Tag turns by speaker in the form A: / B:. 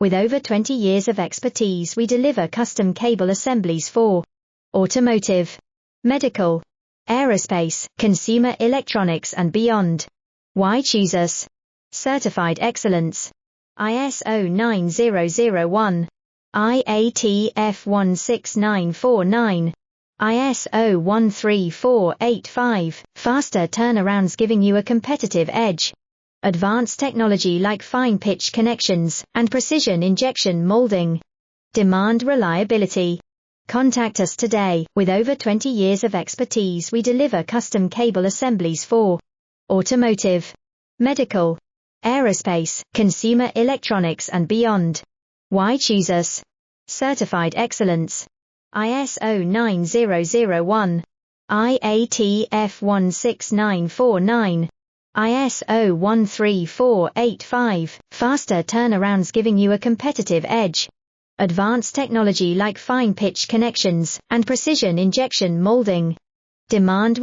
A: With over 20 years of expertise, we deliver custom cable assemblies for automotive, medical, aerospace, consumer electronics and beyond. Why choose us? Certified excellence. ISO 9001, IATF 16949, ISO 13485, faster turnarounds giving you a competitive edge. Advanced technology like fine pitch connections and precision injection molding. Demand reliability. Contact us today. With over 20 years of expertise, we deliver custom cable assemblies for automotive, medical, aerospace, consumer electronics and beyond. Why choose us? Certified excellence. ISO 9001, IATF 16949, ISO 13485, faster turnarounds giving you a competitive edge. Advanced technology like fine pitch connections and precision injection molding. Demand